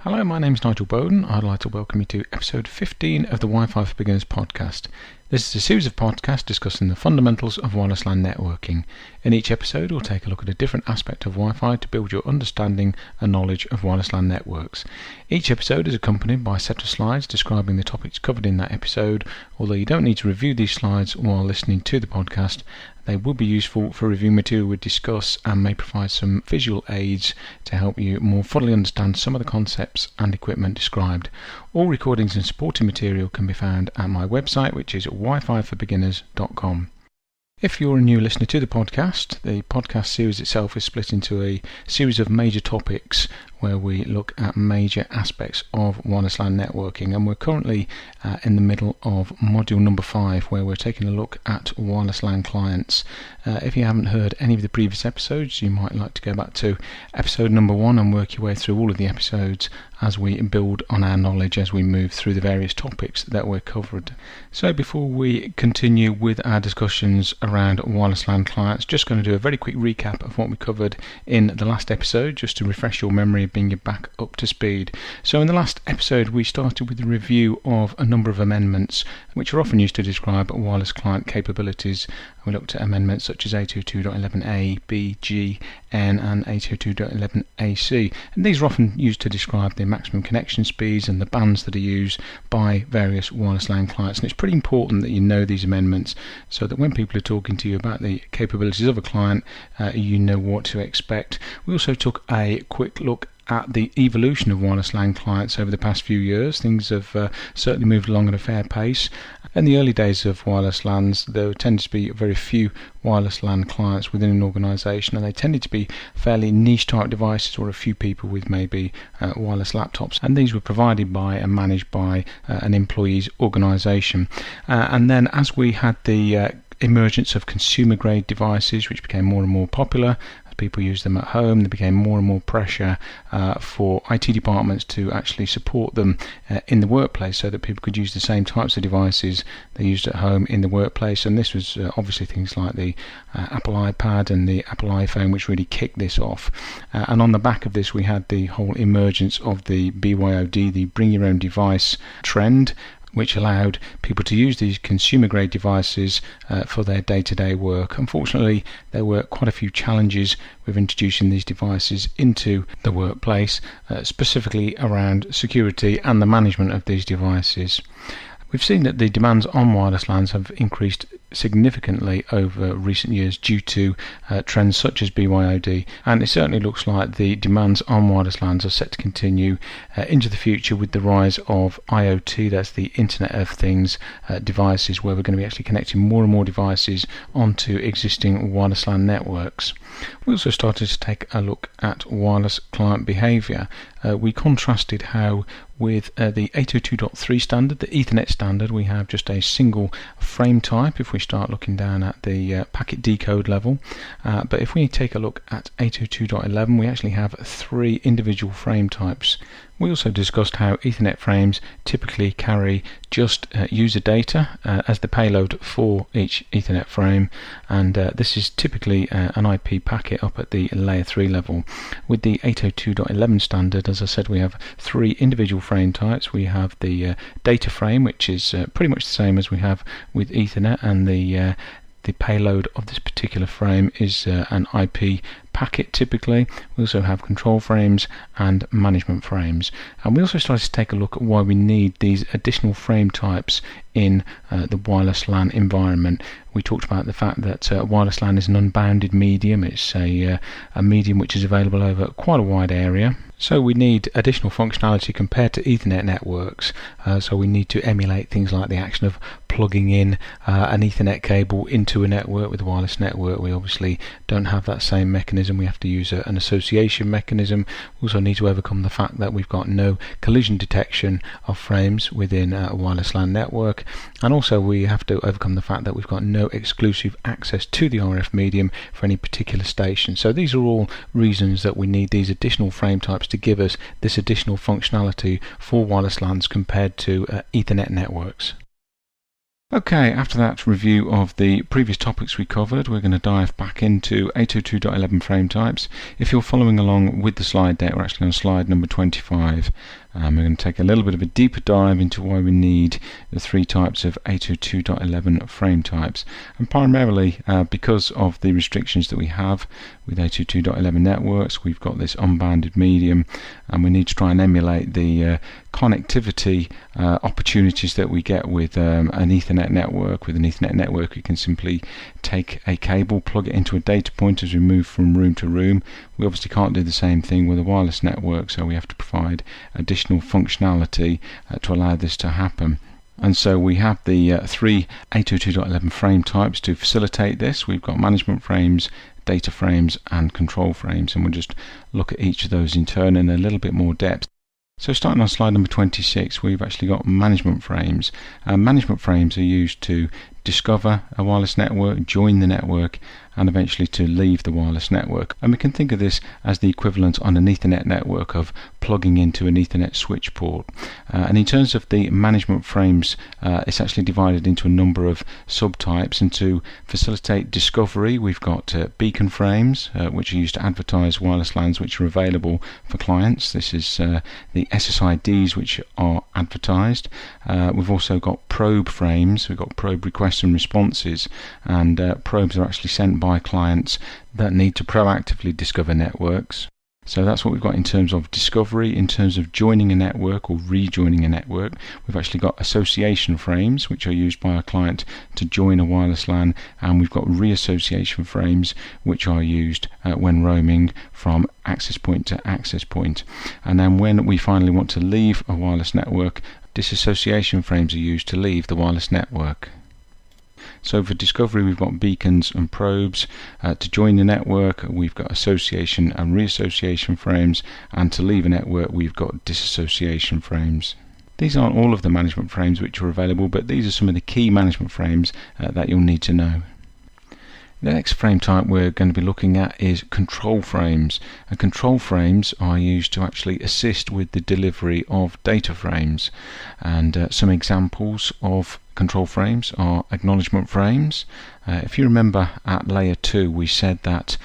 Hello, my name is Nigel Bowden. I'd like to welcome you to episode 15 of the Wi-Fi for Beginners podcast. This is a series of podcasts discussing the fundamentals of wireless LAN networking. In each episode, we'll take a look at a different aspect of Wi-Fi to build your understanding and knowledge of wireless LAN networks. Each episode is accompanied by a set of slides describing the topics covered in that episode. Although you don't need to review these slides while listening to the podcast, they will be useful for review material we discuss and may provide some visual aids to help you more fully understand some of the concepts and equipment described. All recordings and supporting material can be found at my website, which is wififorbeginners.com. If you're a new listener to the podcast series itself is split into a series of major topics where we look at major aspects of wireless LAN networking, and we're currently in the middle of module number 5, where we're taking a look at wireless LAN clients. If you haven't heard any of the previous episodes, you might like to go back to episode number 1 and work your way through all of the episodes as we build on our knowledge as we move through the various topics that we're covered. So before we continue with our discussions around wireless LAN clients, just going to do a very quick recap of what we covered in the last episode, just to refresh your memory, bring you back up to speed. So in the last episode we started with a review of a number of amendments which are often used to describe wireless client capabilities. We looked at amendments such as 802.11a, b, g, n and 802.11ac, and these are often used to describe the maximum connection speeds and the bands that are used by various wireless LAN clients. And it's pretty important that you know these amendments so that when people are talking to you about the capabilities of a client, you know what to expect. We also took a quick look at the evolution of wireless LAN clients over the past few years. Things have certainly moved along at a fair pace. In the early days of wireless LANs, there tended to be very few wireless LAN clients within an organisation, and they tended to be fairly niche type devices or a few people with maybe wireless laptops, and these were provided by and managed by an employee's organisation. And then as we had the emergence of consumer grade devices which became more and more popular, people used them at home, there became more and more pressure for IT departments to actually support them in the workplace so that people could use the same types of devices they used at home in the workplace. And this was obviously things like the Apple iPad and the Apple iPhone which really kicked this off. And on the back of this we had the whole emergence of the BYOD, the bring your own device trend, which allowed people to use these consumer grade devices for their day-to-day work. Unfortunately, there were quite a few challenges with introducing these devices into the workplace, specifically around security and the management of these devices. We've seen that the demands on wireless LANs have increased significantly over recent years due to trends such as BYOD, and it certainly looks like the demands on wireless LANs are set to continue into the future with the rise of IoT, that's the Internet of Things devices, where we're going to be actually connecting more and more devices onto existing wireless LAN networks. We also started to take a look at wireless client behaviour. We contrasted how with the 802.3 standard, the Ethernet standard, we have just a single frame type if we start looking down at the packet decode level. But if we take a look at 802.11, we actually have 3 individual frame types. We also discussed how Ethernet frames typically carry just user data as the payload for each Ethernet frame, and this is typically an IP packet up at the layer 3 level. With the 802.11 standard, as I said, we have 3 individual frame types. We have the data frame, which is pretty much the same as we have with Ethernet, and the payload of this particular frame is an IP packet typically. We also have control frames and management frames, and we also started to take a look at why we need these additional frame types in the wireless LAN environment. We talked about the fact that wireless LAN is an unbounded medium. It's a medium which is available over quite a wide area. So we need additional functionality compared to Ethernet networks. So we need to emulate things like the action of plugging in an Ethernet cable into a network. With a wireless network, we obviously don't have that same mechanism. We have to use an association mechanism. We also need to overcome the fact that we've got no collision detection of frames within a wireless LAN network, and also we have to overcome the fact that we've got no exclusive access to the RF medium for any particular station. So these are all reasons that we need these additional frame types to give us this additional functionality for wireless LANs compared to Ethernet networks. Okay, after that review of the previous topics we covered, we're going to dive back into 802.11 frame types. If you're following along with the slide deck, we're actually on slide number 25. We're going to take a little bit of a deeper dive into why we need the three types of 802.11 frame types, and primarily because of the restrictions that we have with 802.11 networks. We've got this unbounded medium, and we need to try and emulate the connectivity opportunities that we get with an Ethernet network. With an Ethernet network, we can simply take a cable, plug it into a data point as we move from room to room. We obviously can't do the same thing with a wireless network, so we have to provide additional functionality to allow this to happen. And so we have the three 802.11 frame types to facilitate this. We've got management frames, data frames, and control frames, and we'll just look at each of those in turn in a little bit more depth. So starting on slide number 26, we've actually got management frames. Management frames are used to discover a wireless network, join the network, and eventually to leave the wireless network. And we can think of this as the equivalent on an Ethernet network of plugging into an Ethernet switch port. And in terms of the management frames, it's actually divided into a number of subtypes. And to facilitate discovery, we've got beacon frames, which are used to advertise wireless LANs which are available for clients. This is the SSIDs which are advertised. We've also got probe frames. We've got probe requests and responses, and probes are actually sent by clients that need to proactively discover networks. So that's what we've got in terms of discovery. In terms of joining a network or rejoining a network, we've actually got association frames, which are used by a client to join a wireless LAN, and we've got reassociation frames, which are used when roaming from access point to access point. And then when we finally want to leave a wireless network, disassociation frames are used to leave the wireless network. So for discovery, we've got beacons and probes. To join the network, we've got association and reassociation frames, and to leave a network, we've got disassociation frames. These aren't all of the management frames which are available, but these are some of the key management frames that you'll need to know. The next frame type we're going to be looking at is control frames. And control frames are used to actually assist with the delivery of data frames. And some examples of control frames are acknowledgement frames. If you remember at layer 2, we said that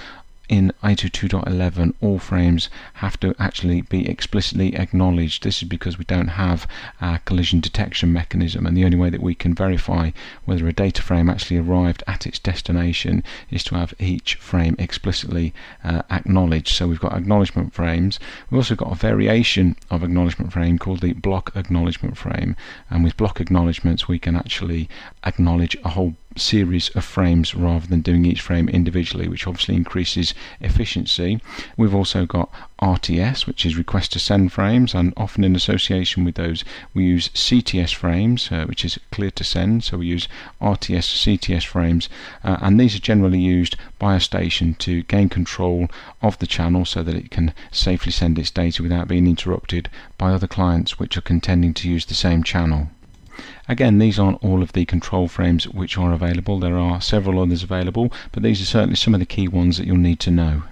in 802.11 all frames have to actually be explicitly acknowledged. This is because we don't have a collision detection mechanism, and the only way that we can verify whether a data frame actually arrived at its destination is to have each frame explicitly acknowledged. So we've got acknowledgement frames. We've also got a variation of acknowledgement frame called the block acknowledgement frame, and with block acknowledgements we can actually acknowledge a whole series of frames rather than doing each frame individually, which obviously increases efficiency. We've also got RTS, which is request to send frames, and often in association with those we use CTS frames, which is clear to send. So we use RTS CTS frames, and these are generally used by a station to gain control of the channel so that it can safely send its data without being interrupted by other clients which are contending to use the same channel. Again, these aren't all of the control frames which are available. There are several others available, but these are certainly some of the key ones that you'll need to know.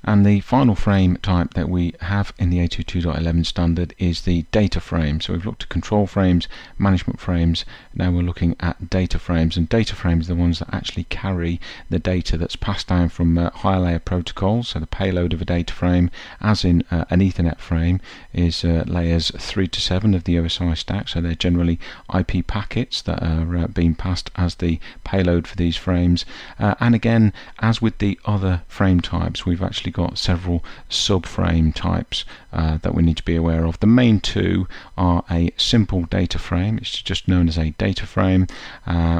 And the final frame type that we have in the 802.11 standard is the data frame. So we've looked at control frames, management frames, now we're looking at data frames. And data frames are the ones that actually carry the data that's passed down from higher layer protocols. So the payload of a data frame, as in an Ethernet frame, is layers 3 to 7 of the OSI stack. So they're generally IP packets that are being passed as the payload for these frames. And again, as with the other frame types, we've actually got several subframe types that we need to be aware of. The main two are a simple data frame. It's just known as a data frame,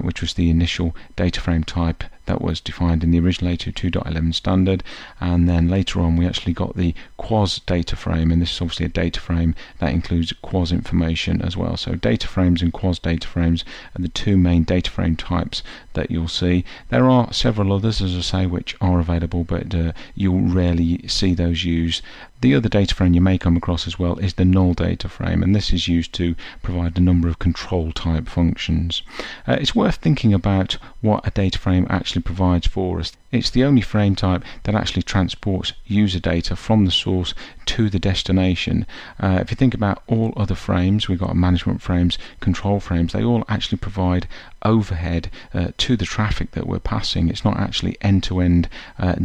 which was the initial data frame type that was defined in the original 802.11 standard, and then later on we actually got the quas data frame, and this is obviously a data frame that includes quas information as well. So data frames and quas data frames are the two main data frame types that you'll see. There are several others, as I say, which are available, but you'll rarely see those used. The other data frame you may come across as well is the null data frame, and this is used to provide a number of control type functions. It's worth thinking about what a data frame actually provides for us. It's the only frame type that actually transports user data from the source to the destination. If you think about all other frames, we've got management frames, control frames, they all actually provide overhead to the traffic that we're passing. It's not actually end-to-end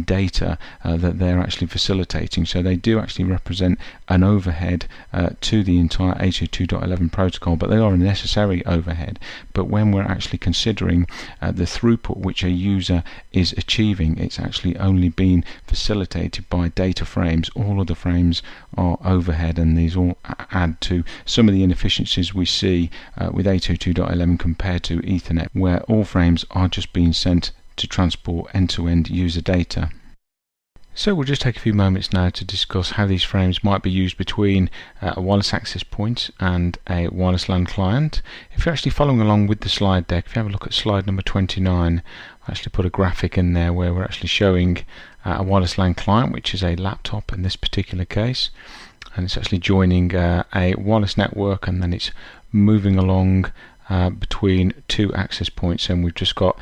data that they're actually facilitating, so they do actually represent an overhead to the entire 802.11 protocol, but they are a necessary overhead. But when we're actually considering the throughput which a user is achieving, it's actually only being facilitated by data frames. All other frames are overhead, and these all add to some of the inefficiencies we see with 802.11 compared to Ethernet, where all frames are just being sent to transport end-to-end user data. So we'll just take a few moments now to discuss how these frames might be used between a wireless access point and a wireless LAN client. If you're actually following along with the slide deck, if you have a look at slide number 29, I actually put a graphic in there where we're actually showing a wireless LAN client, which is a laptop in this particular case, and it's actually joining a wireless network, and then it's moving along between two access points, and we've just got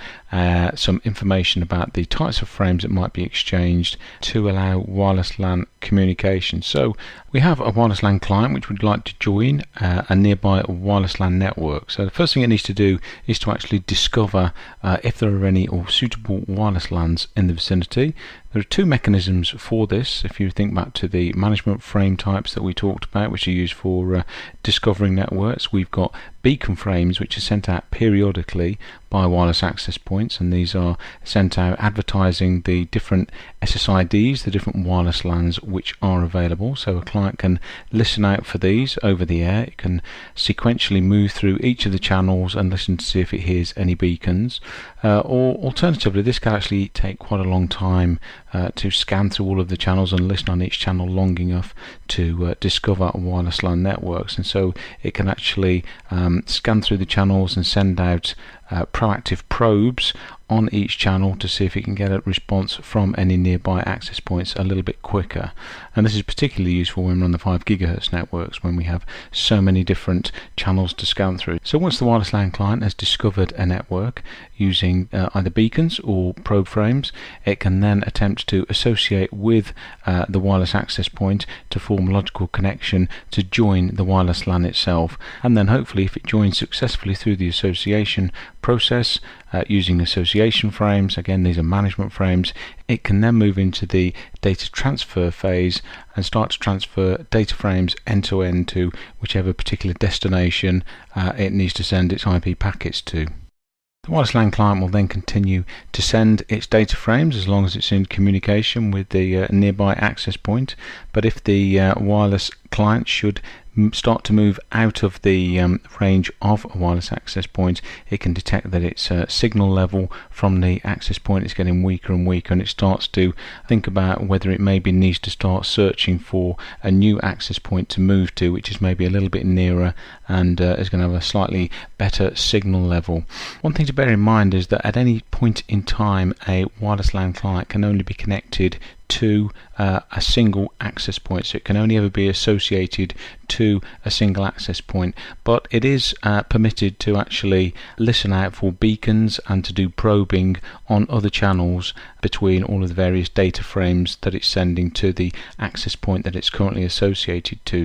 some information about the types of frames that might be exchanged to allow wireless LAN communication. So we have a wireless LAN client which would like to join a nearby wireless LAN network. So the first thing it needs to do is to actually discover if there are any or suitable wireless LANs in the vicinity. There are two mechanisms for this. If you think back to the management frame types that we talked about, which are used for discovering networks, we've got beacon frames which are sent out periodically by wireless access points, and these are sent out advertising the different SSIDs, the different wireless LANs which are available. So a client can listen out for these over the air. It can sequentially move through each of the channels and listen to see if it hears any beacons, or alternatively this can actually take quite a long time to scan through all of the channels and listen on each channel long enough to discover wireless LAN networks, and so it can actually scan through the channels and send out proactive probes on each channel to see if it can get a response from any nearby access points a little bit quicker. And this is particularly useful when we're on the 5 GHz networks, when we have so many different channels to scan through. So once the wireless LAN client has discovered a network using either beacons or probe frames, it can then attempt to associate with the wireless access point to form a logical connection to join the wireless LAN itself. And then hopefully, if it joins successfully through the association process using association frames, again these are management frames, it can then move into the data transfer phase and start to transfer data frames end to end to whichever particular destination it needs to send its IP packets to. The wireless LAN client will then continue to send its data frames as long as it's in communication with the nearby access point, but if the wireless client should start to move out of the range of a wireless access point, it can detect that its signal level from the access point is getting weaker and weaker, and it starts to think about whether it maybe needs to start searching for a new access point to move to, which is maybe a little bit nearer and is going to have a slightly better signal level. One thing to bear in mind is that at any point in time a wireless LAN client can only be connected to a single access point, so it can only ever be associated to a single access point, but it is permitted to actually listen out for beacons and to do probing on other channels between all of the various data frames that it's sending to the access point that it's currently associated to.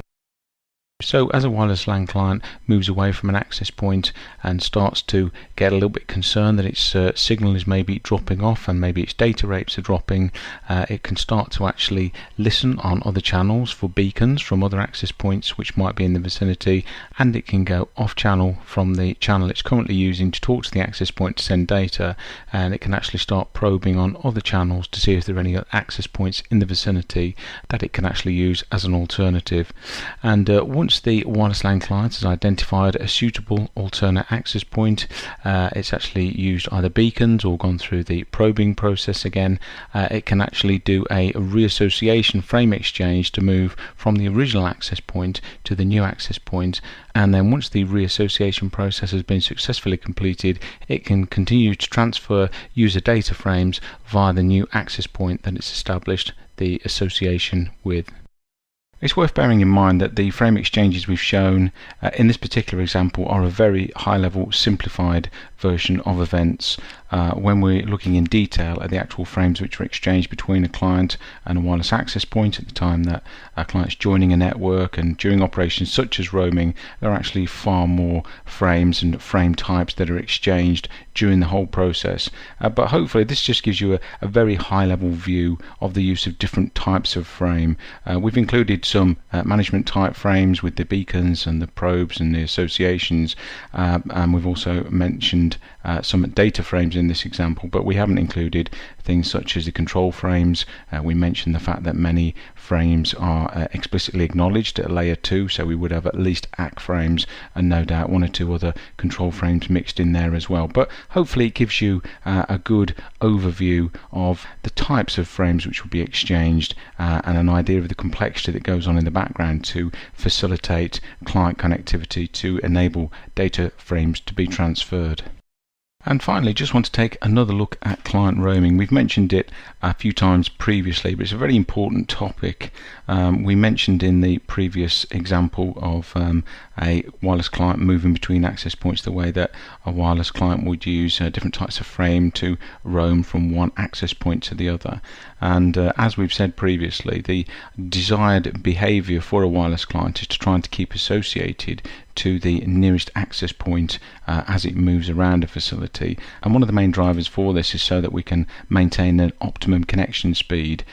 So as a wireless LAN client moves away from an access point and starts to get a little bit concerned that its signal is maybe dropping off and maybe its data rates are dropping, it can start to actually listen on other channels for beacons from other access points which might be in the vicinity, and it can go off channel from the channel it's currently using to talk to the access point to send data, and it can actually start probing on other channels to see if there are any access points in the vicinity that it can actually use as an alternative. And once the wireless LAN client has identified a suitable alternate access point, it's actually used either beacons or gone through the probing process again. It can actually do a reassociation frame exchange to move from the original access point to the new access point, and then once the reassociation process has been successfully completed, it can continue to transfer user data frames via the new access point that it's established the association with. It's worth bearing in mind that the frame exchanges we've shown in this particular example are a very high level simplified version of events when we're looking in detail at the actual frames which are exchanged between a client and a wireless access point at the time that a client's joining a network. And during operations such as roaming, there are actually far more frames and frame types that are exchanged during the whole process. But hopefully this just gives you a very high level view of the use of different types of frame. We've included some management type frames with the beacons and the probes and the associations, and we've also mentioned some data frames in this example, but we haven't included things such as the control frames. We mentioned the fact that many frames are explicitly acknowledged at layer 2, so we would have at least ACK frames and no doubt one or two other control frames mixed in there as well. But hopefully it gives you a good overview of the types of frames which will be exchanged and an idea of the complexity that goes on in the background to facilitate client connectivity to enable data frames to be transferred. And finally, just want to take another look at client roaming. We've mentioned it a few times previously, but it's a very important topic. We mentioned in the previous example of a wireless client moving between access points the way that a wireless client would use different types of frame to roam from one access point to the other. And as we've said previously, the desired behavior for a wireless client is to try and to keep associated to the nearest access point as it moves around a facility. And one of the main drivers for this is so that we can maintain an optimum connection speed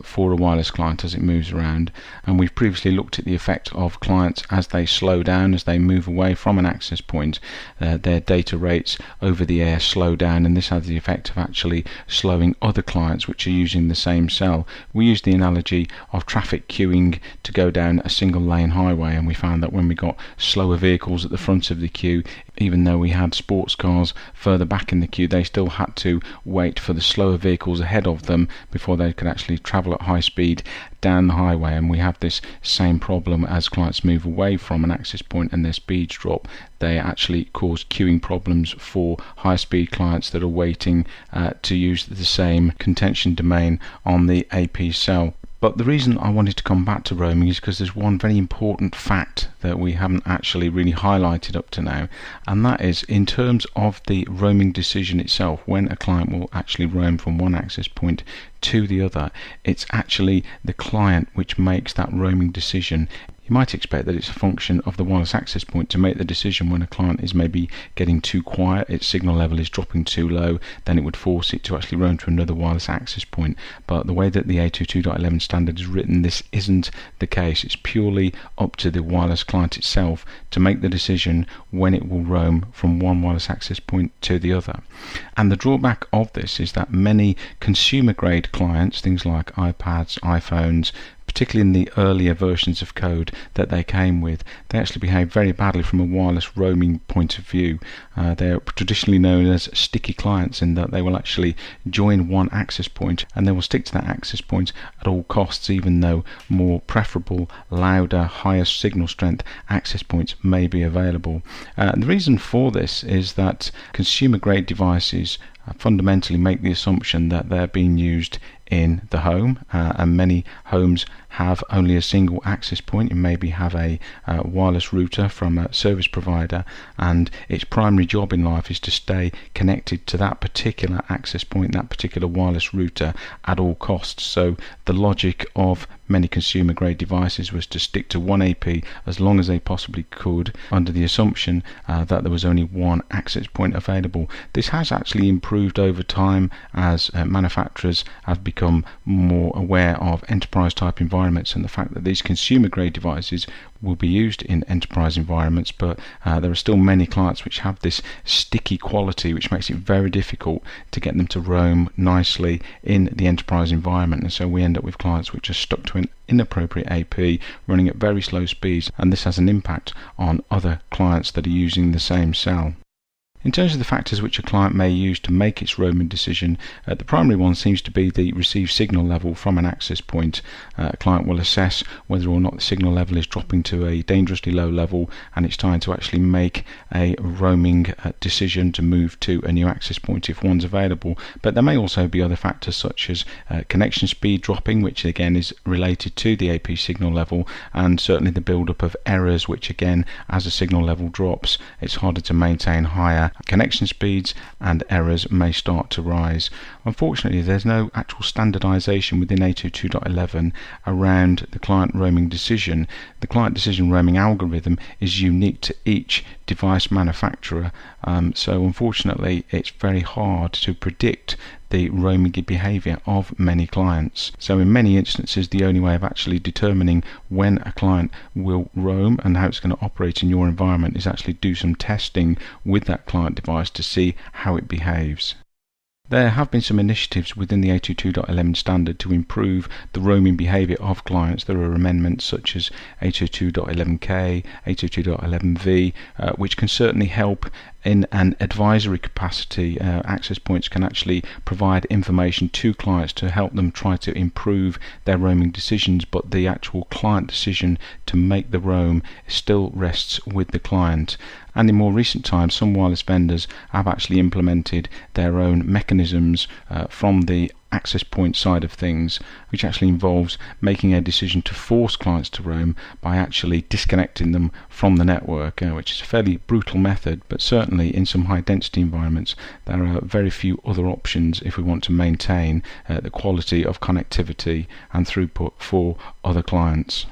for a wireless client as it moves around. And we've previously looked at the effect of clients as they slow down, as they move away from an access point. Their data rates over the air slow down, and this has the effect of actually slowing other clients which are using the same cell. We use the analogy of traffic queuing to go down a single lane highway, and we found that when we got slower vehicles at the front of the queue, even though we had sports cars further back in the queue, they still had to wait for the slower vehicles ahead of them before they could actually travel at high speed down the highway. And we have this same problem as clients move away from an access point and their speeds drop. They actually cause queuing problems for high speed clients that are waiting to use the same contention domain on the AP cell. But the reason I wanted to come back to roaming is because there's one very important fact that we haven't actually really highlighted up to now, and that is in terms of the roaming decision itself. When a client will actually roam from one access point to the other, it's actually the client which makes that roaming decision. You might expect that it's a function of the wireless access point to make the decision when a client is maybe getting too quiet, its signal level is dropping too low, then it would force it to actually roam to another wireless access point. But the way that the 802.11 standard is written, this isn't the case. It's purely up to the wireless client itself to make the decision when it will roam from one wireless access point to the other. And the drawback of this is that many consumer grade clients, things like iPads, iPhones, particularly in the earlier versions of code that they came with, they actually behave very badly from a wireless roaming point of view. They're traditionally known as sticky clients in that they will actually join one access point and they will stick to that access point at all costs, even though more preferable, louder, higher signal strength access points may be available. The reason for this is that consumer grade devices fundamentally make the assumption that they're being used in the home, and many homes have only a single access point. You maybe have a wireless router from a service provider, and its primary job in life is to stay connected to that particular access point, that particular wireless router at all costs. So the logic of many consumer grade devices was to stick to one AP as long as they possibly could, under the assumption that there was only one access point available. This has actually improved over time as manufacturers have become more aware of enterprise type environments and the fact that these consumer grade devices will be used in enterprise environments, but there are still many clients which have this sticky quality which makes it very difficult to get them to roam nicely in the enterprise environment. And so we end up with clients which are stuck to an inappropriate AP running at very slow speeds, and this has an impact on other clients that are using the same cell. In terms of the factors which a client may use to make its roaming decision, the primary one seems to be the received signal level from an access point. A client will assess whether or not the signal level is dropping to a dangerously low level and it's time to actually make a roaming decision to move to a new access point if one's available. But there may also be other factors such as connection speed dropping, which again is related to the AP signal level, and certainly the build-up of errors, which again, as the signal level drops, it's harder to maintain higher connection speeds and errors may start to rise. Unfortunately, there's no actual standardization within 802.11 around the client roaming decision. The client decision roaming algorithm is unique to each device manufacturer, so unfortunately it's very hard to predict the roaming behavior of many clients. So in many instances, the only way of actually determining when a client will roam and how it's going to operate in your environment is actually do some testing with that client device to see how it behaves. There have been some initiatives within the 802.11 standard to improve the roaming behavior of clients. There are amendments such as 802.11k, 802.11v, which can certainly help in an advisory capacity. Access points can actually provide information to clients to help them try to improve their roaming decisions, but the actual client decision to make the roam still rests with the client. And in more recent times, some wireless vendors have actually implemented their own mechanisms from the access point side of things, which actually involves making a decision to force clients to roam by actually disconnecting them from the network, which is a fairly brutal method, but certainly in some high density environments there are very few other options if we want to maintain the quality of connectivity and throughput for other clients.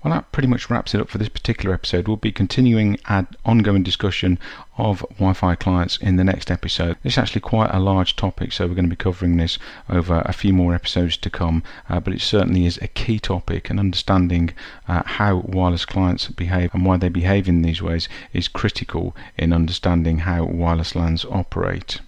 Well, that pretty much wraps it up for this particular episode. We'll be continuing an ongoing discussion of Wi-Fi clients in the next episode. This is actually quite a large topic, so we're going to be covering this over a few more episodes to come, but it certainly is a key topic, and understanding how wireless clients behave and why they behave in these ways is critical in understanding how wireless LANs operate.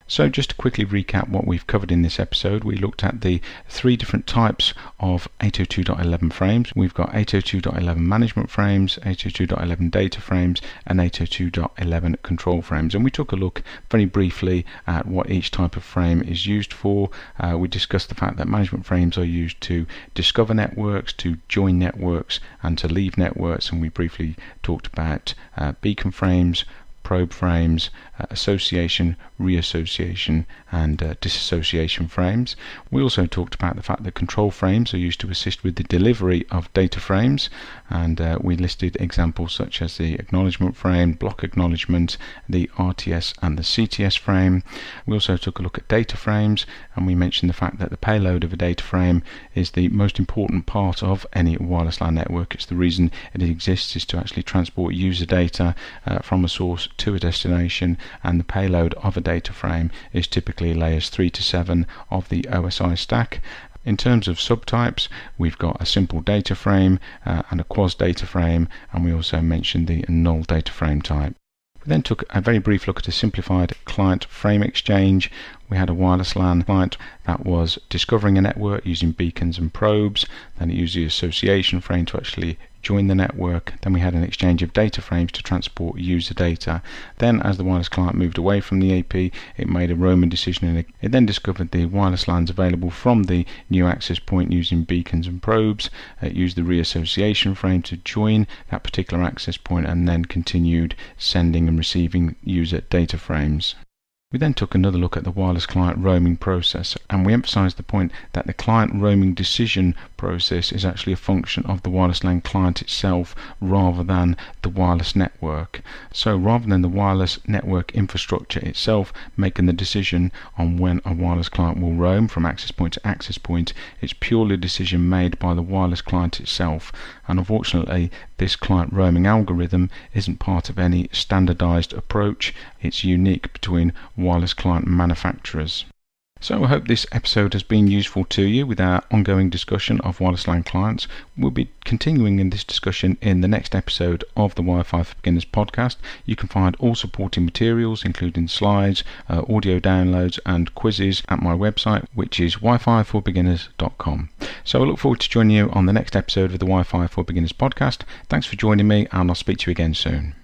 So just to quickly recap what we've covered in this episode, we looked at the three different types of 802.11 frames. We've got 802.11 management frames, 802.11 data frames, and 802.11 control frames. And we took a look very briefly at what each type of frame is used for. We discussed the fact that management frames are used to discover networks, to join networks, and to leave networks. And we briefly talked about beacon frames, probe frames, association, reassociation, and disassociation frames. We also talked about the fact that control frames are used to assist with the delivery of data frames, and we listed examples such as the acknowledgement frame, block acknowledgement, the RTS and the CTS frame. We also took a look at data frames, and we mentioned the fact that the payload of a data frame is the most important part of any wireless LAN network. It's the reason it exists, is to actually transport user data from a source to a destination, and the payload of a data frame is typically layers 3 to 7 of the OSI stack. In terms of subtypes, we've got a simple data frame and a quasi data frame, and we also mentioned the null data frame type. We then took a very brief look at a simplified client frame exchange. We had a wireless LAN client that was discovering a network using beacons and probes. Then it used the association frame to actually join the network. Then we had an exchange of data frames to transport user data. Then as the wireless client moved away from the AP, it made a roaming decision, and it then discovered the wireless LANs available from the new access point using beacons and probes. It used the reassociation frame to join that particular access point, and then continued sending and receiving user data frames. We then took another look at the wireless client roaming process, and we emphasized the point that the client roaming decision process is actually a function of the wireless LAN client itself rather than the wireless network. So rather than the wireless network infrastructure itself making the decision on when a wireless client will roam from access point to access point, it's purely a decision made by the wireless client itself. And unfortunately, this client roaming algorithm isn't part of any standardized approach. It's unique between wireless client manufacturers. So I hope this episode has been useful to you with our ongoing discussion of wireless LAN clients. We'll be continuing in this discussion in the next episode of the Wi-Fi for Beginners podcast. You can find all supporting materials, including slides, audio downloads and quizzes at my website, which is wififorbeginners.com. So I look forward to joining you on the next episode of the Wi-Fi for Beginners podcast. Thanks for joining me, and I'll speak to you again soon.